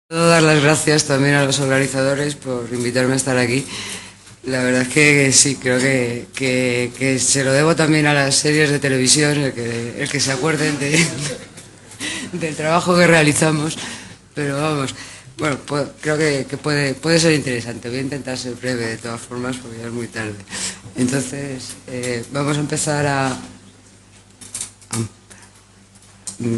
Quiero dar las gracias también a los organizadores por invitarme a estar aquí. La verdad es que sí, creo que se lo debo también a las series de televisión, el que se acuerden del trabajo que realizamos. Pero vamos, bueno, creo que puede ser interesante. Voy a intentar ser breve de todas formas porque ya es muy tarde. Entonces, vamos a empezar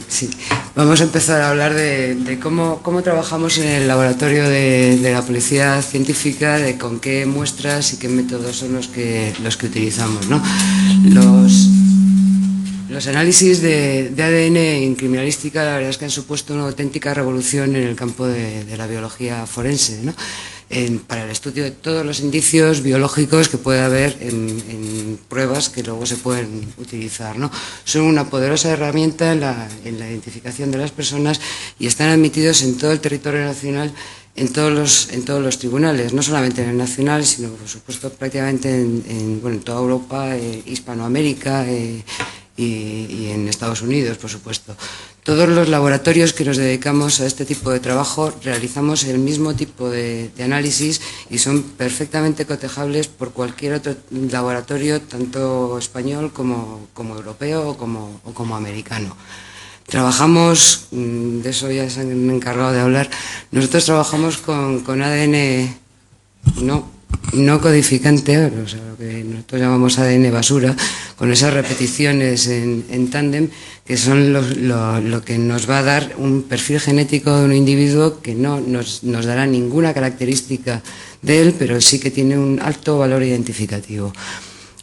Sí, vamos a empezar a hablar de cómo trabajamos en el laboratorio de la policía científica, de con qué muestras y qué métodos son los que utilizamos, ¿no? Los análisis de ADN en criminalística, la verdad es que han supuesto una auténtica revolución en el campo de la biología forense, ¿no? Para el estudio de todos los indicios biológicos que puede haber en pruebas que luego se pueden utilizar, ¿no? Son una poderosa herramienta en la identificación de las personas y están admitidos en todo el territorio nacional, en todos los tribunales, no solamente en el nacional, sino por supuesto prácticamente en toda Europa, Hispanoamérica y en Estados Unidos, por supuesto. Todos los laboratorios que nos dedicamos a este tipo de trabajo realizamos el mismo tipo de análisis y son perfectamente cotejables por cualquier otro laboratorio, tanto español como europeo o como americano. Trabajamos, de eso ya se han encargado de hablar, nosotros trabajamos con ADN no codificante, o sea, lo que nosotros llamamos ADN basura, con esas repeticiones en tándem, que son lo que nos va a dar un perfil genético de un individuo que no nos dará ninguna característica de él, pero sí que tiene un alto valor identificativo.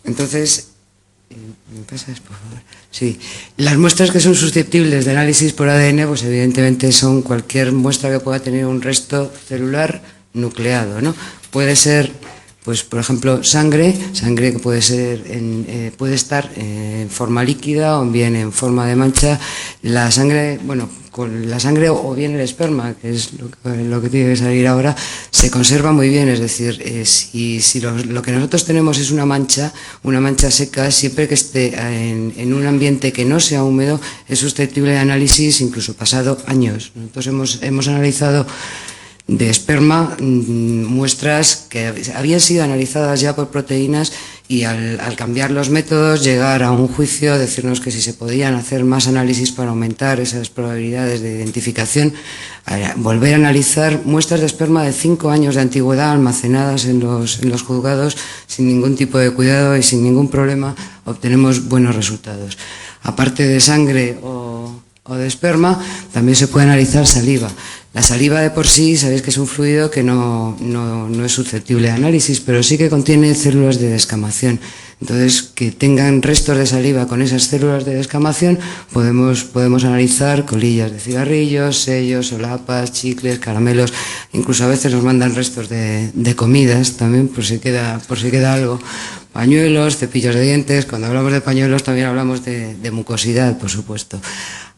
Entonces, ¿me pasas, por favor? Sí. Las muestras que son susceptibles de análisis por ADN, pues evidentemente son cualquier muestra que pueda tener un resto celular nucleado, ¿no? Puede ser, pues por ejemplo, sangre que puede estar en forma líquida o bien en forma de mancha. La sangre, con la sangre o bien el esperma, que es lo que tiene que salir ahora, se conserva muy bien. Es decir, si lo que nosotros tenemos es una mancha seca, siempre que esté en un ambiente que no sea húmedo, es susceptible de análisis incluso pasado años. Nosotros hemos analizado de esperma muestras que habían sido analizadas ya por proteínas y al cambiar los métodos, llegar a un juicio, decirnos que si se podían hacer más análisis para aumentar esas probabilidades de identificación, volver a analizar muestras de esperma de 5 años de antigüedad almacenadas en los juzgados sin ningún tipo de cuidado y sin ningún problema, obtenemos buenos resultados. Aparte de sangre o de esperma, también se puede analizar saliva. La saliva de por sí, sabéis que es un fluido que no es susceptible de análisis, pero sí que contiene células de descamación. Entonces, que tengan restos de saliva con esas células de descamación, podemos analizar colillas de cigarrillos, sellos, solapas, chicles, caramelos. Incluso a veces nos mandan restos de comidas también, por si queda algo. Pañuelos, cepillos de dientes. Cuando hablamos de pañuelos también hablamos de mucosidad, por supuesto.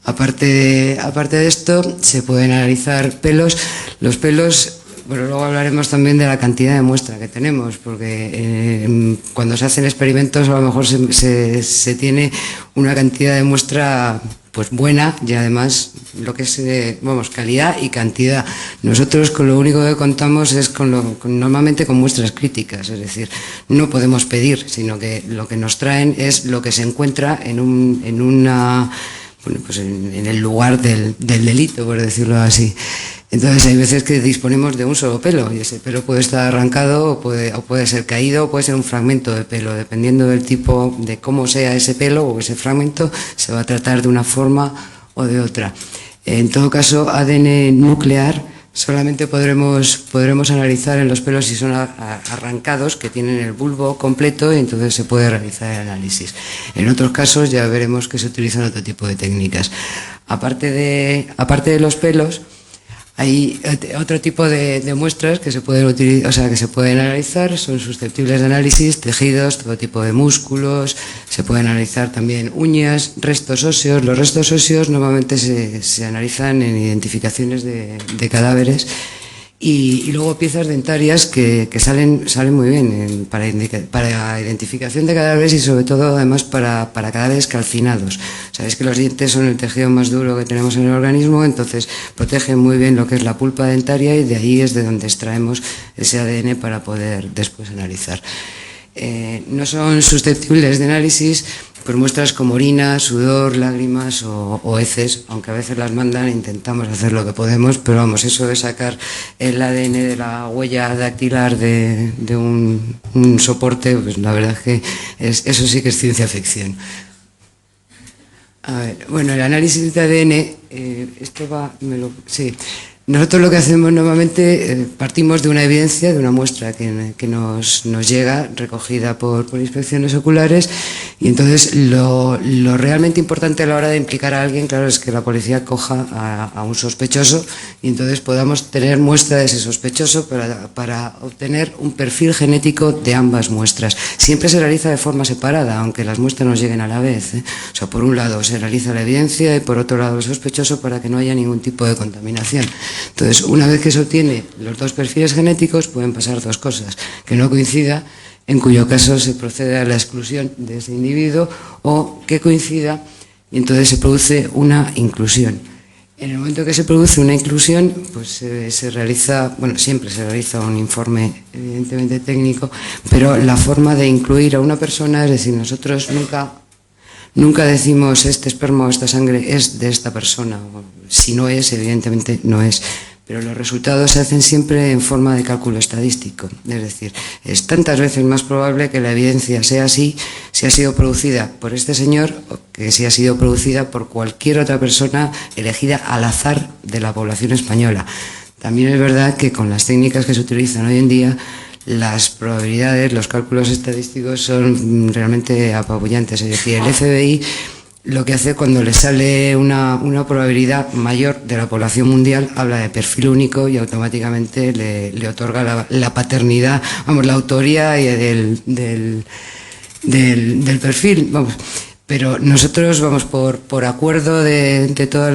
Aparte de esto, se pueden analizar pelos. Los pelos, luego hablaremos también de la cantidad de muestra que tenemos, porque cuando se hacen experimentos a lo mejor se tiene una cantidad de muestra pues buena y además lo que es calidad y cantidad. Nosotros con lo único que contamos es normalmente con muestras críticas, es decir, no podemos pedir, sino que lo que nos traen es lo que se encuentra en el lugar del delito, por decirlo así. Entonces hay veces que disponemos de un solo pelo y ese pelo puede estar arrancado o puede ser caído o puede ser un fragmento de pelo. Dependiendo del tipo de cómo sea ese pelo o ese fragmento, se va a tratar de una forma o de otra. En todo caso, ADN nuclear solamente podremos analizar en los pelos si son arrancados, que tienen el bulbo completo, y entonces se puede realizar el análisis. En otros casos ya veremos que se utilizan otro tipo de técnicas. Aparte de los pelos, hay otro tipo de muestras que se pueden utilizar, que se pueden analizar, son susceptibles de análisis, tejidos, todo tipo de músculos, se pueden analizar también uñas, restos óseos. Los restos óseos normalmente se analizan en identificaciones de cadáveres y luego piezas dentarias que salen muy bien para identificación de cadáveres y sobre todo además para cadáveres calcinados. Sabéis que los dientes son el tejido más duro que tenemos en el organismo, entonces protegen muy bien lo que es la pulpa dentaria y de ahí es de donde extraemos ese ADN para poder después analizar. No son susceptibles de análisis pues muestras como orina, sudor, lágrimas o heces, aunque a veces las mandan, intentamos hacer lo que podemos, pero vamos, eso de sacar el ADN de la huella dactilar de un soporte, pues la verdad es que eso sí que es ciencia ficción. A ver, bueno, el análisis de ADN, sí. Nosotros lo que hacemos normalmente, partimos de una evidencia, de una muestra que nos llega, recogida por inspecciones oculares, y entonces lo realmente importante a la hora de implicar a alguien, claro, es que la policía coja a un sospechoso y entonces podamos tener muestra de ese sospechoso para obtener un perfil genético de ambas muestras. Siempre se realiza de forma separada, aunque las muestras nos lleguen a la vez, ¿eh? O sea, por un lado se realiza la evidencia y por otro lado el sospechoso para que no haya ningún tipo de contaminación. Entonces, una vez que se obtiene los dos perfiles genéticos, pueden pasar dos cosas: que no coincida, en cuyo caso se procede a la exclusión de ese individuo, o que coincida y entonces se produce una inclusión. En el momento que se produce una inclusión, pues se realiza, bueno, siempre se realiza un informe evidentemente técnico, pero la forma de incluir a una persona, es decir, nosotros nunca decimos este esperma o esta sangre es de esta persona. Si no es, evidentemente no es. Pero los resultados se hacen siempre en forma de cálculo estadístico. Es decir, es tantas veces más probable que la evidencia sea así si ha sido producida por este señor o que si ha sido producida por cualquier otra persona elegida al azar de la población española. También es verdad que con las técnicas que se utilizan hoy en día, las probabilidades, los cálculos estadísticos son realmente apabullantes. Es decir, el FBI lo que hace cuando le sale una probabilidad mayor de la población mundial, habla de perfil único y automáticamente le otorga la paternidad, vamos, la autoría del perfil, vamos. Pero nosotros, vamos, por acuerdo de todos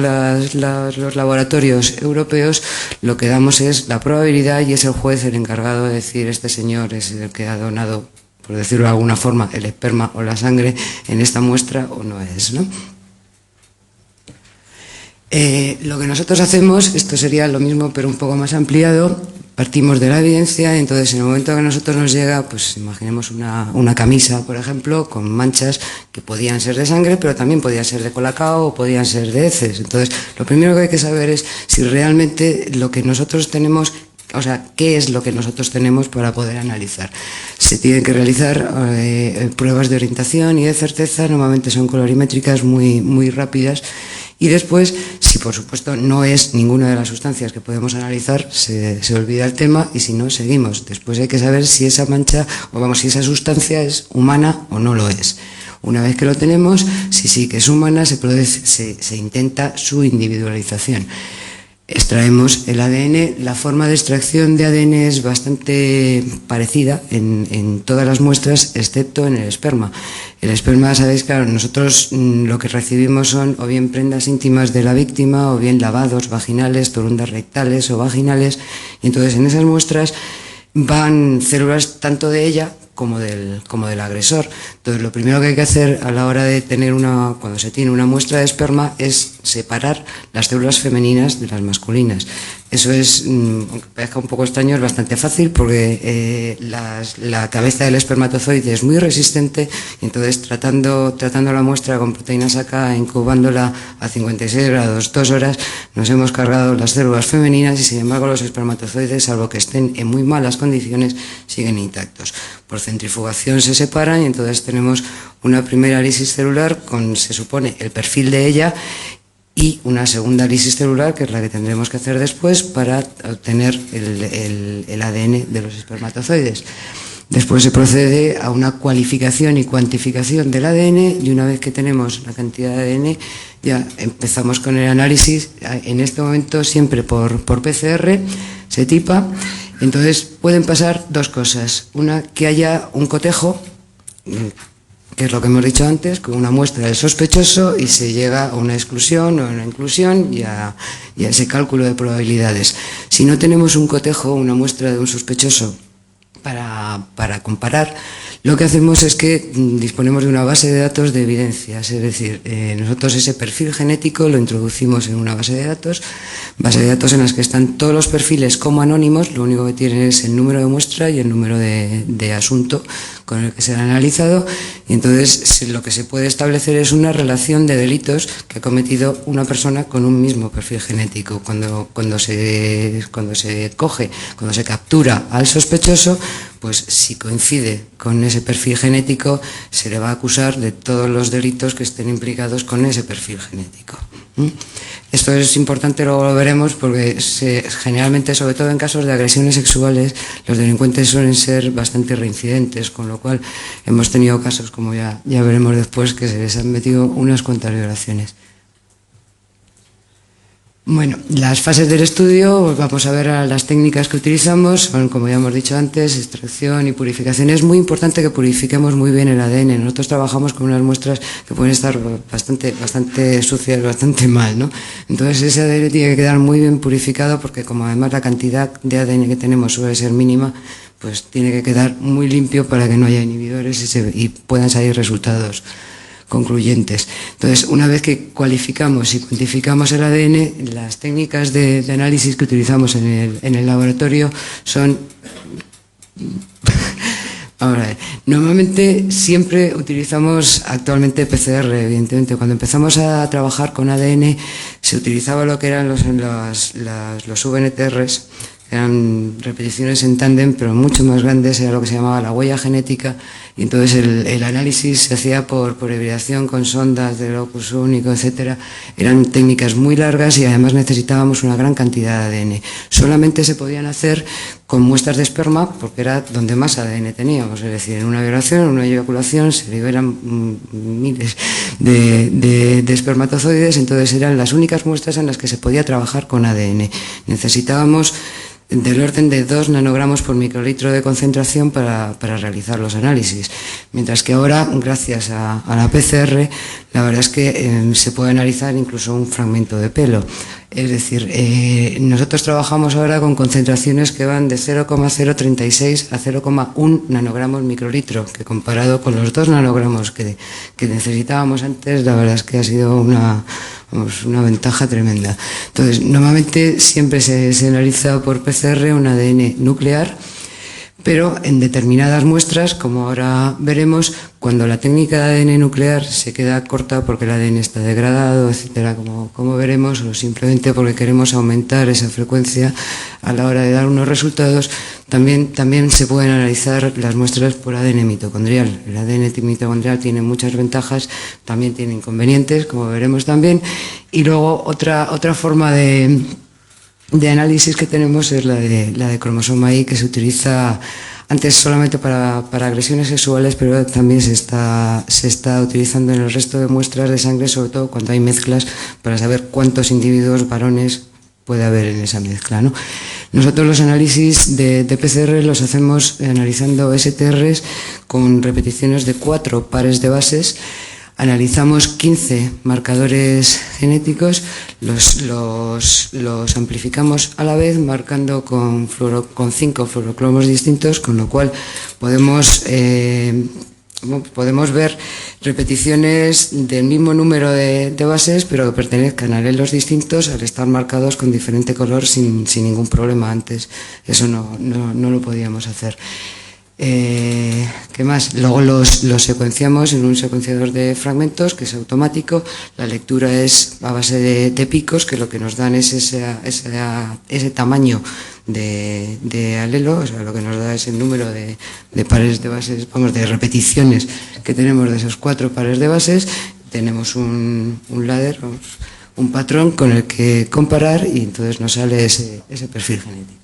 los laboratorios europeos, lo que damos es la probabilidad y es el juez el encargado de decir este señor es el que ha donado, por decirlo de alguna forma, el esperma o la sangre en esta muestra o no es, ¿no? Lo que nosotros hacemos, esto sería lo mismo pero un poco más ampliado, partimos de la evidencia, entonces en el momento que a nosotros nos llega, pues imaginemos una camisa, por ejemplo, con manchas que podían ser de sangre, pero también podían ser de colacao o podían ser de heces. Entonces, lo primero que hay que saber es si realmente lo que nosotros tenemos, o sea, qué es lo que nosotros tenemos para poder analizar. Se tienen que realizar pruebas de orientación y de certeza, normalmente son colorimétricas muy rápidas. Y después, si por supuesto no es ninguna de las sustancias que podemos analizar, se olvida el tema y si no, seguimos. Después hay que saber si esa mancha, o vamos, si esa sustancia es humana o no lo es. Una vez que lo tenemos, si sí que es humana, se intenta su individualización. Extraemos el ADN, la forma de extracción de ADN es bastante parecida en todas las muestras, excepto en el esperma. El esperma, sabéis, claro, nosotros lo que recibimos son o bien prendas íntimas de la víctima, o bien lavados vaginales, torundas rectales o vaginales, y entonces en esas muestras van células tanto de ella como del agresor. Entonces, lo primero que hay que hacer a la hora de tener cuando se tiene una muestra de esperma es separar las células femeninas de las masculinas. Eso es, aunque parezca un poco extraño, es bastante fácil porque la cabeza del espermatozoide es muy resistente y entonces tratando la muestra con proteínas AK, incubándola a 56 grados 2 horas, nos hemos cargado las células femeninas y sin embargo los espermatozoides, salvo que estén en muy malas condiciones, siguen intactos. Por centrifugación se separan y entonces tenemos una primera lisis celular con, se supone, el perfil de ella y una segunda lisis celular, que es la que tendremos que hacer después para obtener el ADN de los espermatozoides. Después se procede a una cualificación y cuantificación del ADN y una vez que tenemos la cantidad de ADN ya empezamos con el análisis, en este momento siempre por PCR, se tipa. Entonces pueden pasar dos cosas: una, que haya un cotejo, que es lo que hemos dicho antes, con una muestra del sospechoso y se llega a una exclusión o a una inclusión y a ese cálculo de probabilidades. Si no tenemos un cotejo, una muestra de un sospechoso para comparar, lo que hacemos es que disponemos de una base de datos de evidencias, es decir, nosotros ese perfil genético lo introducimos en una base de datos en las que están todos los perfiles como anónimos, lo único que tienen es el número de muestra y el número de asunto con el que se ha analizado, y entonces lo que se puede establecer es una relación de delitos que ha cometido una persona con un mismo perfil genético. Cuando se captura al sospechoso, pues si coincide con ese perfil genético, se le va a acusar de todos los delitos que estén implicados con ese perfil genético. Esto es importante, luego lo veremos, porque generalmente, sobre todo en casos de agresiones sexuales, los delincuentes suelen ser bastante reincidentes, con lo cual hemos tenido casos, como ya veremos después, que se les han metido unas cuantas violaciones. Bueno, las fases del estudio, vamos a ver las técnicas que utilizamos, son, como ya hemos dicho antes, extracción y purificación. Es muy importante que purifiquemos muy bien el ADN. Nosotros trabajamos con unas muestras que pueden estar bastante sucias, bastante mal, ¿no? Entonces ese ADN tiene que quedar muy bien purificado, porque como además la cantidad de ADN que tenemos suele ser mínima, pues tiene que quedar muy limpio para que no haya inhibidores y puedan salir resultados concluyentes. Entonces, una vez que cualificamos y cuantificamos el ADN, las técnicas de análisis que utilizamos en el laboratorio son... Ahora, normalmente siempre utilizamos actualmente PCR, evidentemente. Cuando empezamos a trabajar con ADN se utilizaba lo que eran los VNTRs, eran repeticiones en tándem, pero mucho más grandes, era lo que se llamaba la huella genética, y entonces el análisis se hacía por hibridación con sondas de locus único, etcétera. Eran técnicas muy largas y además necesitábamos una gran cantidad de ADN. Solamente se podían hacer con muestras de esperma, porque era donde más ADN teníamos, es decir, en una violación, en una eyaculación se liberan miles de espermatozoides, entonces eran las únicas muestras en las que se podía trabajar con ADN. Necesitábamos del orden de 2 nanogramos por microlitro de concentración para realizar los análisis, mientras que ahora, gracias a la PCR, la verdad es que se puede analizar incluso un fragmento de pelo. Es decir, nosotros trabajamos ahora con concentraciones que van de 0,036 a 0,1 nanogramos microlitro, que comparado con los 2 nanogramos que necesitábamos antes, la verdad es que ha sido una ventaja tremenda. Entonces, normalmente siempre se analiza por PCR un ADN nuclear, pero en determinadas muestras, como ahora veremos, cuando la técnica de ADN nuclear se queda corta porque el ADN está degradado, etcétera, como veremos, o simplemente porque queremos aumentar esa frecuencia a la hora de dar unos resultados, también se pueden analizar las muestras por ADN mitocondrial. El ADN mitocondrial tiene muchas ventajas, también tiene inconvenientes, como veremos también, y luego otra forma de análisis que tenemos es la de cromosoma Y, que se utiliza antes solamente para agresiones sexuales, pero también se está utilizando en el resto de muestras de sangre, sobre todo cuando hay mezclas, para saber cuántos individuos varones puede haber en esa mezcla, ¿no? Nosotros los análisis de PCR los hacemos analizando STRs con repeticiones de 4 pares de bases. Analizamos 15 marcadores genéticos, los amplificamos a la vez, marcando con 5 fluorocromos distintos, con lo cual podemos ver repeticiones del mismo número de bases, pero que pertenezcan a alelos distintos al estar marcados con diferente color sin ningún problema. Antes eso no lo podíamos hacer. ¿Qué más? Luego los secuenciamos en un secuenciador de fragmentos que es automático. La lectura es a base de picos, que lo que nos dan es ese tamaño de alelo, o sea, lo que nos da es el número de pares de bases, de repeticiones que tenemos de esos 4 pares de bases. Tenemos un ladder, un patrón con el que comparar, y entonces nos sale ese perfil genético.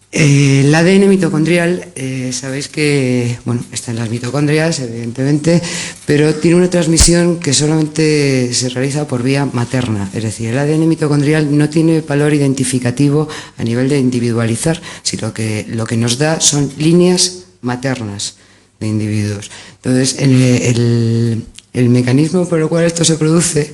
El ADN mitocondrial, sabéis que está en las mitocondrias, evidentemente, pero tiene una transmisión que solamente se realiza por vía materna. Es decir, el ADN mitocondrial no tiene valor identificativo a nivel de individualizar, sino que lo que nos da son líneas maternas. de individuos. Entonces, el mecanismo por el cual esto se produce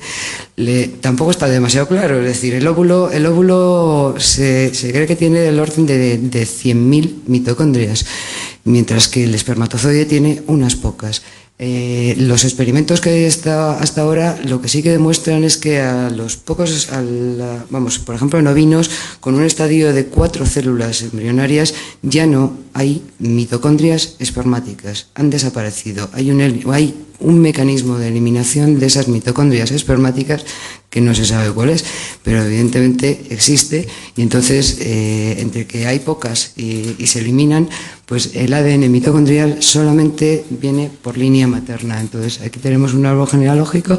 tampoco está demasiado claro. Es decir, el óvulo se cree que tiene el orden de 100.000 mitocondrias, mientras que el espermatozoide tiene unas pocas. Los experimentos que hay hasta ahora lo que sí que demuestran es que a los pocos, por ejemplo en ovinos, con un estadio de 4 células embrionarias ya no hay mitocondrias espermáticas, han desaparecido. Hay un mecanismo de eliminación de esas mitocondrias espermáticas que no se sabe cuál es, pero evidentemente existe, y entonces entre que hay pocas y se eliminan, pues el ADN mitocondrial solamente viene por línea materna. Entonces aquí tenemos un árbol genealógico,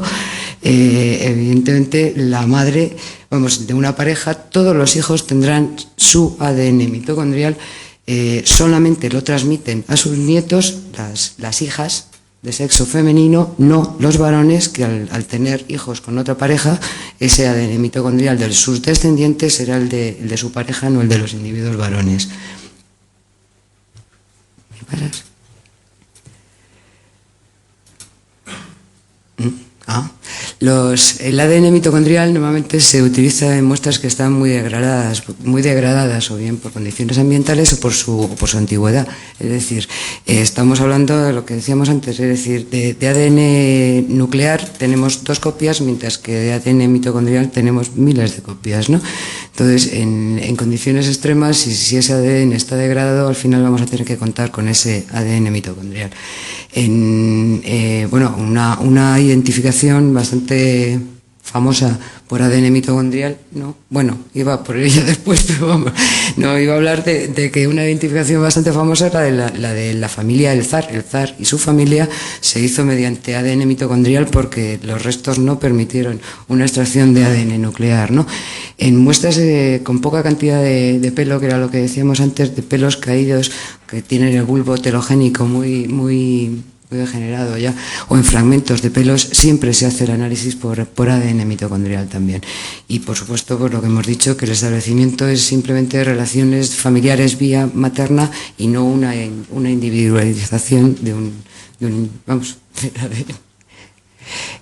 evidentemente la madre, de una pareja, todos los hijos tendrán su ADN mitocondrial, solamente lo transmiten a sus nietos las hijas de sexo femenino, no los varones, que al tener hijos con otra pareja, ese ADN mitocondrial de sus descendientes será el de su pareja, no el de los individuos varones. ¿Me paras? El ADN mitocondrial normalmente se utiliza en muestras que están muy degradadas, o bien por condiciones ambientales o por su antigüedad. Es decir, estamos hablando de lo que decíamos antes, es decir, de ADN nuclear tenemos 2 copias, mientras que de ADN mitocondrial tenemos miles de copias, ¿no? Entonces, en condiciones extremas, si ese ADN está degradado, al final vamos a tener que contar con ese ADN mitocondrial. Una identificación bastante famosa por ADN mitocondrial, ¿no? Bueno, iba por ella después, pero vamos, no, iba a hablar de que una identificación bastante famosa era la de la familia El Zar. El Zar y su familia se hizo mediante ADN mitocondrial porque los restos no permitieron una extracción de ADN nuclear, ¿no? En muestras con poca cantidad de pelo, que era lo que decíamos antes, de pelos caídos que tienen el bulbo telogénico muy degenerado ya, o en fragmentos de pelos, siempre se hace el análisis por ADN mitocondrial también. Y por supuesto, por lo que hemos dicho, que el establecimiento es simplemente relaciones familiares vía materna y no una individualización de un ADN.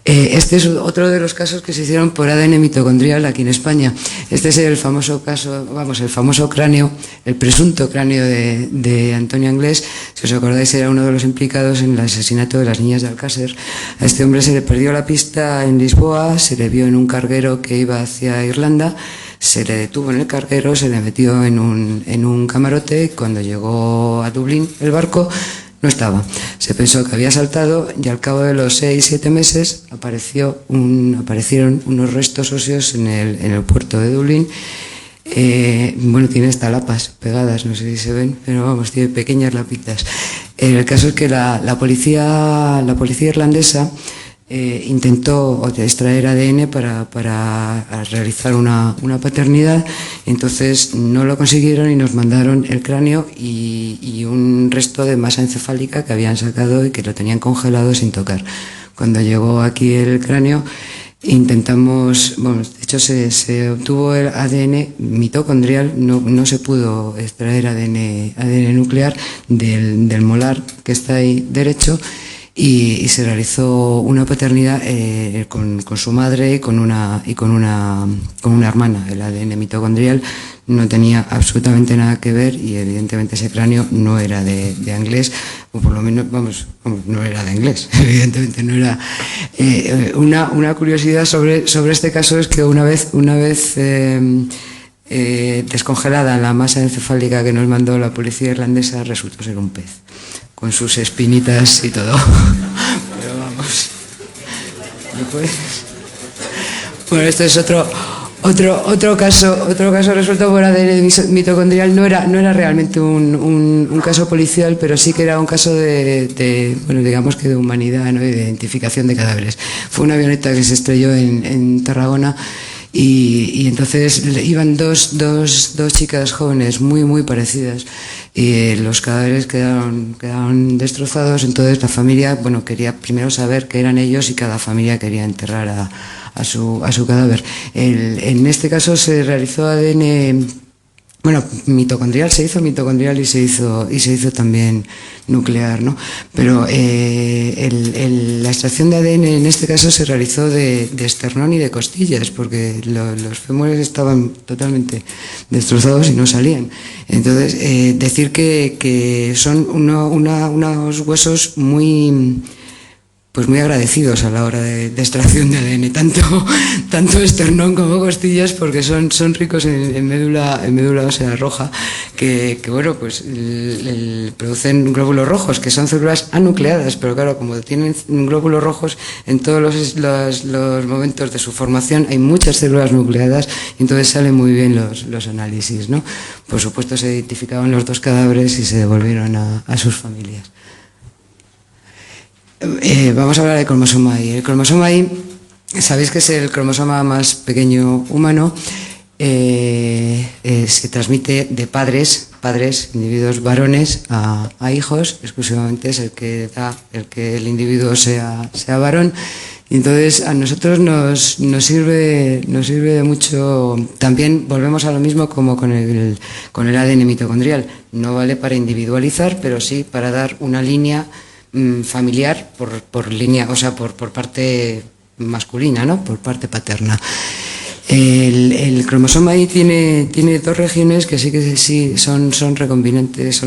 Este es otro de los casos que se hicieron por ADN mitocondrial aquí en España. Este es el famoso caso, el famoso cráneo, el presunto cráneo de Antonio Anglés. Si os acordáis, era uno de los implicados en el asesinato de las niñas de Alcácer. A este hombre se le perdió la pista en Lisboa, se le vio en un carguero que iba hacia Irlanda, se le detuvo en el carguero, se le metió en un camarote. Cuando llegó a Dublín el barco, no estaba. Se pensó que había saltado y al cabo de los 6-7 meses aparecieron unos restos óseos en el puerto de Dublín. Tiene hasta lapas pegadas, no sé si se ven, pero tiene pequeñas lapitas. El caso es que la policía irlandesa intentó extraer ADN para realizar una paternidad. Entonces no lo consiguieron y nos mandaron el cráneo y un resto de masa encefálica que habían sacado y que lo tenían congelado sin tocar. Cuando llegó aquí el cráneo, intentamos, de hecho se obtuvo el ADN mitocondrial, no se pudo extraer ADN nuclear del molar que está ahí derecho, y se realizó una paternidad con su madre y con una hermana. El ADN mitocondrial no tenía absolutamente nada que ver y evidentemente ese cráneo no era de Anglés, o por lo menos, no era de Anglés, evidentemente no era. Una curiosidad sobre este caso es que una vez descongelada la masa encefálica que nos mandó la policía irlandesa, resultó ser un pez, con sus espinitas y todo. Pero vamos. Bueno, esto es otro caso resuelto por ADN mitocondrial. No era realmente un caso policial, pero sí que era un caso digamos que de humanidad, ¿no? Y de identificación de cadáveres. Fue una avioneta que se estrelló en Tarragona. Y entonces iban dos chicas jóvenes muy parecidas y los cadáveres quedaron destrozados. Entonces la familia quería primero saber qué eran ellos y cada familia quería enterrar a su cadáver. En este caso se realizó ADN Bueno, mitocondrial se hizo mitocondrial y se hizo también nuclear, ¿no? Pero la extracción de ADN en este caso se realizó de esternón y de costillas, porque los fémures estaban totalmente destrozados y no salían. Entonces, decir que son unos huesos muy agradecidos a la hora de extracción de ADN, tanto esternón como costillas, porque son ricos en médula ósea roja, que bueno, pues producen glóbulos rojos, que son células anucleadas, pero claro, como tienen glóbulos rojos, en todos los momentos de su formación hay muchas células nucleadas, y entonces salen muy bien los análisis, ¿no? Por supuesto, se identificaban los 2 cadáveres y se devolvieron a sus familias. Vamos a hablar del cromosoma Y. El cromosoma Y, sabéis que es el cromosoma más pequeño humano, se transmite de padres, individuos varones, a hijos, exclusivamente es el que da que el individuo sea varón. Y entonces a nosotros nos sirve de mucho. También volvemos a lo mismo como con el ADN mitocondrial. No vale para individualizar, pero sí para dar una línea familiar por línea, o sea, por parte masculina, ¿no? Por parte paterna. El cromosoma Y tiene 2 regiones que sí son recombinantes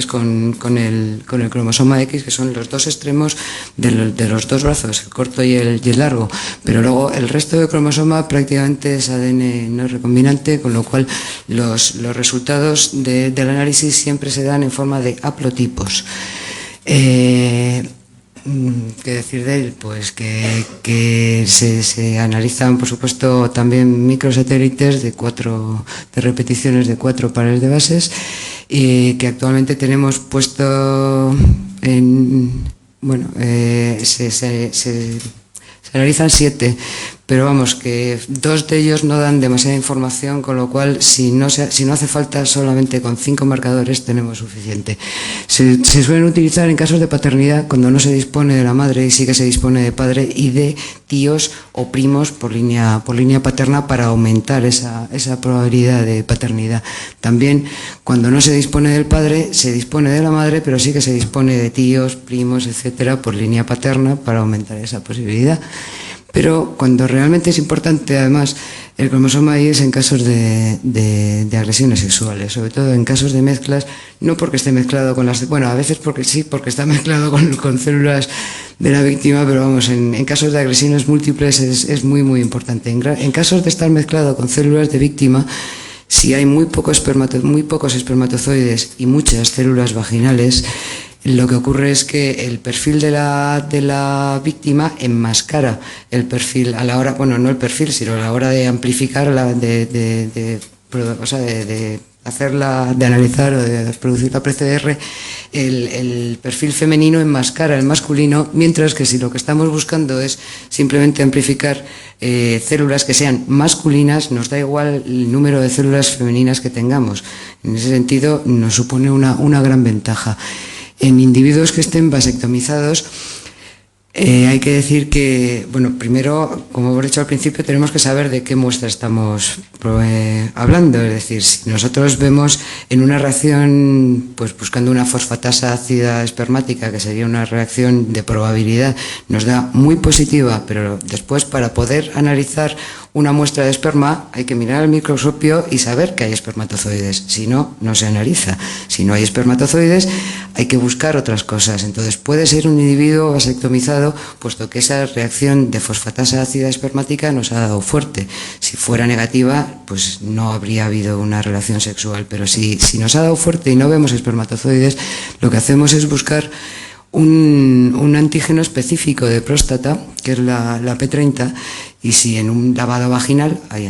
con el cromosoma X, que son los 2 extremos de los 2 brazos, el corto y el largo, pero luego el resto del cromosoma prácticamente es ADN no recombinante, con lo cual los resultados del análisis siempre se dan en forma de haplotipos. ¿Qué decir de él? Pues que se analizan, por supuesto, también microsatélites de repeticiones de 4 pares de bases, y que actualmente tenemos puesto en... Bueno, se analizan 7, pero vamos, que 2 de ellos no dan demasiada información, con lo cual si no hace falta, solamente con 5 marcadores tenemos suficiente. Se suelen utilizar en casos de paternidad cuando no se dispone de la madre y sí que se dispone de padre y de tíos o primos por línea paterna, para aumentar esa probabilidad de paternidad. También cuando no se dispone del padre, se dispone de la madre, pero sí que se dispone de tíos, primos, etcétera, por línea paterna, para aumentar esa posibilidad. Pero cuando realmente es importante, además, el cromosoma Y es en casos de agresiones sexuales, sobre todo en casos de mezclas, no porque esté mezclado con las... Bueno, a veces porque sí, porque está mezclado con células de la víctima, pero vamos, en casos de agresiones múltiples es muy, muy importante. En casos de estar mezclado con células de víctima, si hay muy pocos espermatozoides y muchas células vaginales, lo que ocurre es que el perfil de la víctima enmascara el perfil a la hora, bueno, no el perfil, sino a la hora de amplificar, de analizar o de producir la PCR, el perfil femenino enmascara el masculino, mientras que si lo que estamos buscando es simplemente amplificar células que sean masculinas, nos da igual el número de células femeninas que tengamos. En ese sentido nos supone una gran ventaja. En individuos que estén vasectomizados, hay que decir que, bueno, primero, como hemos dicho al principio, tenemos que saber de qué muestra estamos hablando. Es decir, si nosotros vemos en una reacción, pues buscando una fosfatasa ácida espermática, que sería una reacción de probabilidad, nos da muy positiva, pero después, para poder analizar una muestra de esperma, hay que mirar al microscopio y saber que hay espermatozoides. Si no, no se analiza. Si no hay espermatozoides, hay que buscar otras cosas. Entonces, puede ser un individuo vasectomizado, puesto que esa reacción de fosfatasa ácida espermática nos ha dado fuerte. Si fuera negativa, pues no habría habido una relación sexual. Pero si nos ha dado fuerte y no vemos espermatozoides, lo que hacemos es buscar un antígeno específico de próstata, que es la P30, y si en un lavado vaginal hay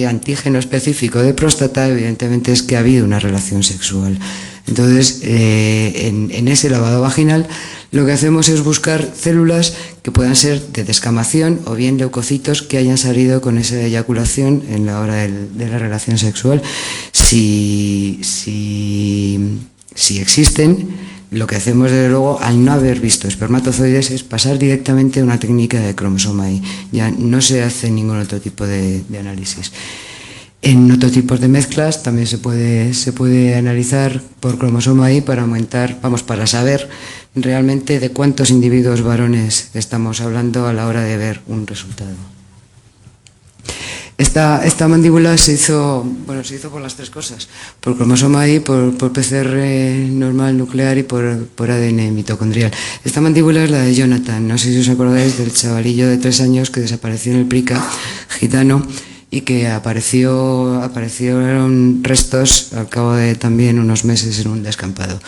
antígeno específico de próstata, evidentemente es que ha habido una relación sexual. Entonces, en ese lavado vaginal, lo que hacemos es buscar células que puedan ser de descamación o bien leucocitos que hayan salido con esa eyaculación en la hora de la relación sexual. Si existen, lo que hacemos, desde luego, al no haber visto espermatozoides, es pasar directamente a una técnica de cromosoma Y. Ya no se hace ningún otro tipo de análisis. En otros tipos de mezclas también se puede analizar por cromosoma Y para aumentar, para saber realmente de cuántos individuos varones estamos hablando a la hora de ver un resultado. Esta mandíbula se hizo por las tres cosas, por cromosoma Y, por PCR normal nuclear y por ADN mitocondrial. Esta mandíbula es la de Jonathan, no sé si os acordáis del chavalillo de 3 años que desapareció en el Prica, gitano, y que aparecieron restos al cabo de también unos meses en un descampado.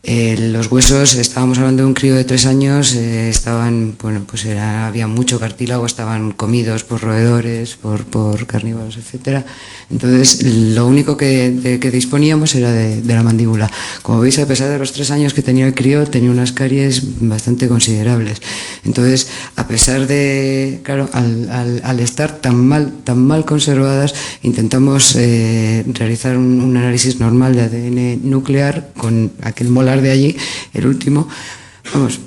Los huesos, estábamos hablando de un crío de 3 años, había mucho cartílago, estaban comidos por roedores, por carnívoros, etcétera. Entonces, lo único que disponíamos era de la mandíbula. Como veis, a pesar de los 3 años que tenía el crío, tenía unas caries bastante considerables. Entonces, a pesar de, claro, al estar tan mal conservadas, intentamos realizar un análisis normal de ADN nuclear con aquel molar de allí, el último,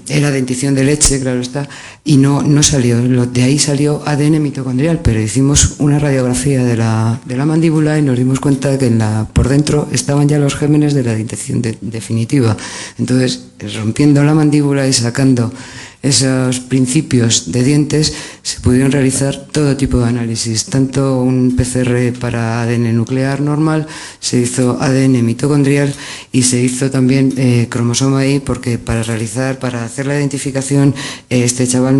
era dentición de leche, claro está, y no salió, de ahí salió ADN mitocondrial, pero hicimos una radiografía de la mandíbula y nos dimos cuenta que por dentro estaban ya los gérmenes de la dentición definitiva. Entonces, rompiendo la mandíbula y sacando esos principios de dientes, se pudieron realizar todo tipo de análisis, tanto un PCR para ADN nuclear normal, se hizo ADN mitocondrial y se hizo también cromosoma Y, porque para hacer la identificación, este chaval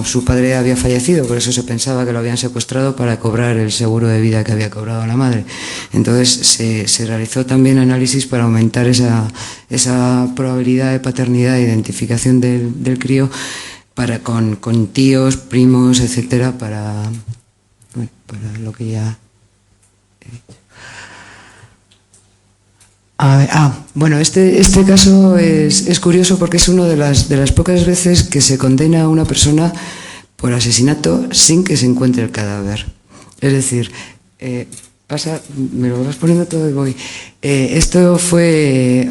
su padre había fallecido, por eso se pensaba que lo habían secuestrado para cobrar el seguro de vida que había cobrado la madre. Entonces se realizó también análisis para aumentar esa probabilidad de paternidad e identificación del crío, con tíos, primos, etcétera, para lo que ya he dicho. Este caso es curioso porque es una de las pocas veces que se condena a una persona por asesinato sin que se encuentre el cadáver. Es decir, me lo vas poniendo todo y voy. Esto fue,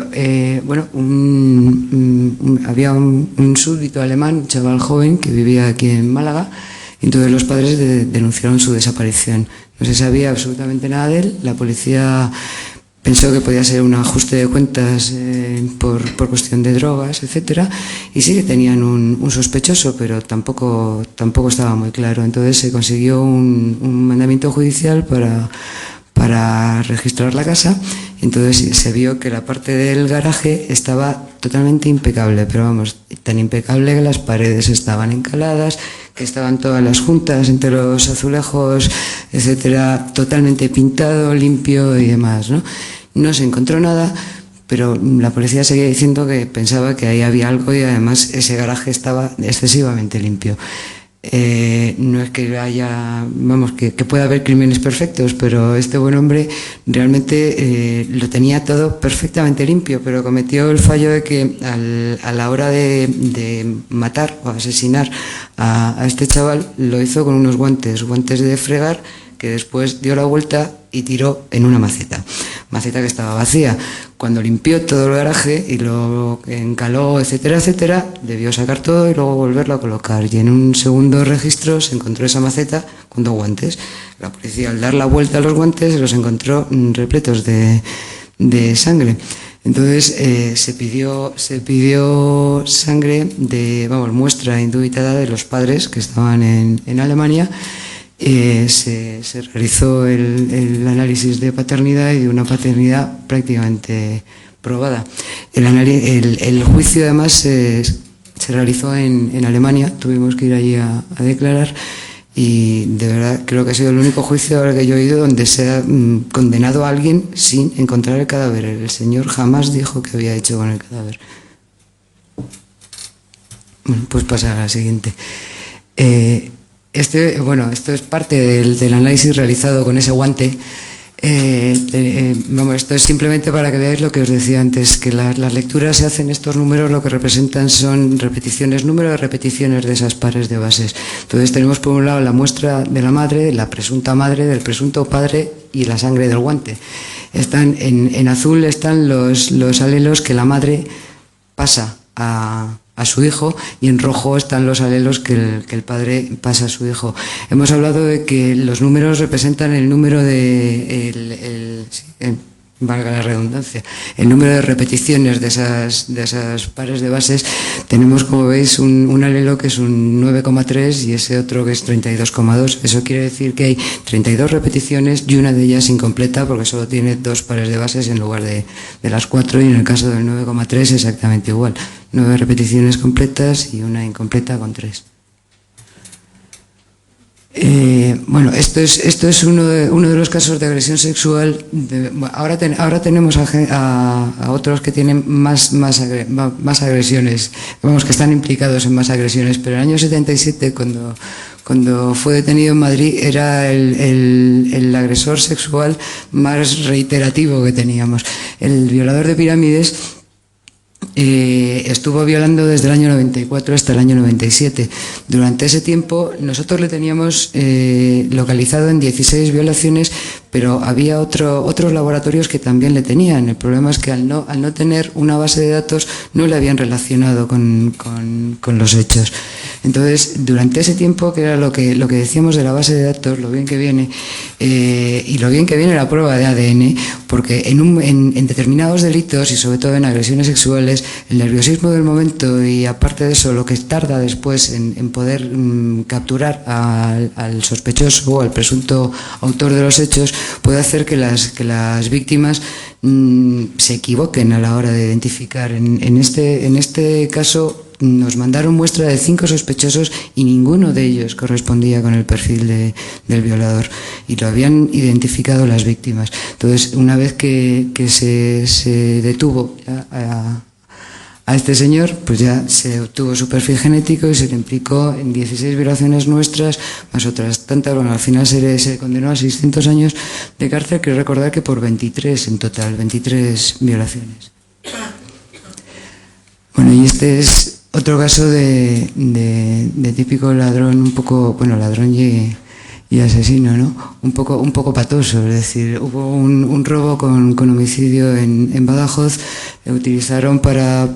había un súbdito alemán, un chaval joven que vivía aquí en Málaga, y entonces los padres denunciaron su desaparición. No se sabía absolutamente nada de él, la policía pensó que podía ser un ajuste de cuentas por cuestión de drogas, etcétera, y sí que tenían un sospechoso, pero tampoco estaba muy claro. Entonces se consiguió un mandamiento judicial para registrar la casa. Entonces se vio que la parte del garaje estaba totalmente impecable, pero tan impecable que las paredes estaban encaladas, que estaban todas las juntas entre los azulejos, etcétera, totalmente pintado, limpio y demás, ¿no? No se encontró nada, pero la policía seguía diciendo que pensaba que ahí había algo y además ese garaje estaba excesivamente limpio. No es que haya, que pueda haber crímenes perfectos, pero este buen hombre realmente lo tenía todo perfectamente limpio, pero cometió el fallo de que a la hora de matar o asesinar a este chaval, lo hizo con unos guantes de fregar, que después dio la vuelta y tiró en una maceta que estaba vacía. Cuando limpió todo el garaje y lo encaló, etcétera, etcétera, debió sacar todo y luego volverlo a colocar. Y en un segundo registro se encontró esa maceta con 2 guantes. La policía, al dar la vuelta a los guantes, los encontró repletos de sangre. Entonces se pidió sangre muestra indubitada de los padres que estaban en Alemania. Se realizó el análisis de paternidad y de una paternidad prácticamente probada. El juicio además se realizó en Alemania, tuvimos que ir allí a declarar, y de verdad creo que ha sido el único juicio ahora que yo he ido donde se ha condenado a alguien sin encontrar el cadáver. El señor jamás dijo que había hecho con el cadáver. Bueno, pues pasa a la siguiente. Esto es parte del análisis realizado con ese guante. Esto es simplemente para que veáis lo que os decía antes, que las lecturas se hacen, estos números lo que representan son repeticiones, número de repeticiones de esas pares de bases. Entonces tenemos por un lado la muestra de la madre, de la presunta madre, del presunto padre y la sangre del guante. En azul están los alelos que la madre pasa a a su hijo, y en rojo están los alelos que el padre pasa a su hijo. Hemos hablado de que los números representan el número valga la redundancia, el número de repeticiones de esas pares de bases. Tenemos, como veis, un alelo que es un 9,3 y ese otro que es 32,2. Eso quiere decir que hay 32 repeticiones y una de ellas incompleta, porque solo tiene 2 pares de bases en lugar de las 4, y en el caso del 9,3 exactamente igual. 9 repeticiones completas y una incompleta con 3. Bueno, esto es uno de los casos de agresión sexual. Ahora tenemos a otros que tienen más agresiones, vamos, que están implicados en más agresiones, pero en el año 77, cuando fue detenido en Madrid, era el agresor sexual más reiterativo que teníamos. El violador de Pirámides estuvo violando desde el año 94 hasta el año 97. Durante ese tiempo nosotros le teníamos localizado en 16 violaciones, pero había otros laboratorios que también le tenían. El problema es que al no tener una base de datos no le habían relacionado con los hechos. Entonces, durante ese tiempo, que era lo que decíamos de la base de datos, lo bien que viene, y lo bien que viene la prueba de ADN, porque en determinados delitos, y sobre todo en agresiones sexuales, el nerviosismo del momento y, aparte de eso, lo que tarda después en poder capturar al sospechoso o al presunto autor de los hechos, puede hacer que las víctimas se equivoquen a la hora de identificar. En este caso nos mandaron muestra de 5 sospechosos y ninguno de ellos correspondía con el perfil del violador, y lo habían identificado las víctimas. Entonces, una vez que se detuvo a este señor, pues ya se obtuvo su perfil genético y se le implicó en 16 violaciones nuestras, más otras tantas. Bueno, al final se condenó a 600 años de cárcel, que recordar que por 23 en total, 23 violaciones. Bueno, y este es otro caso de típico ladrón, un poco, bueno, ladrón y asesino, ¿no? Un poco patoso. Es decir, hubo un robo con homicidio en Badajoz. Utilizaron para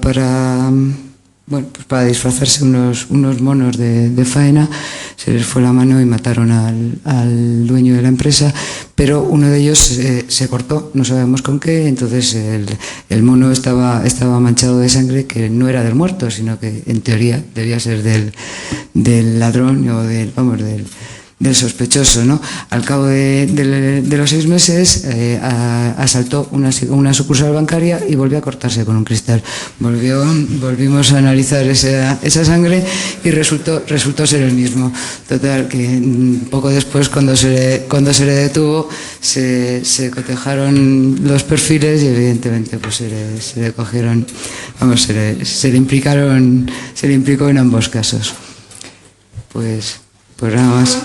disfrazarse unos monos de faena. Se les fue la mano y mataron al dueño de la empresa, pero uno de ellos se cortó, no sabemos con qué. Entonces el mono estaba manchado de sangre, que no era del muerto, sino que en teoría debía ser del ladrón o del sospechoso, ¿no? Al cabo de los 6 meses asaltó una sucursal bancaria y volvió a cortarse con un cristal. Volvimos a analizar esa sangre y resultó ser el mismo. Total, que poco después, cuando se le detuvo, se cotejaron los perfiles y evidentemente pues se le cogieron, vamos, se le implicó en ambos casos. Pues nada más.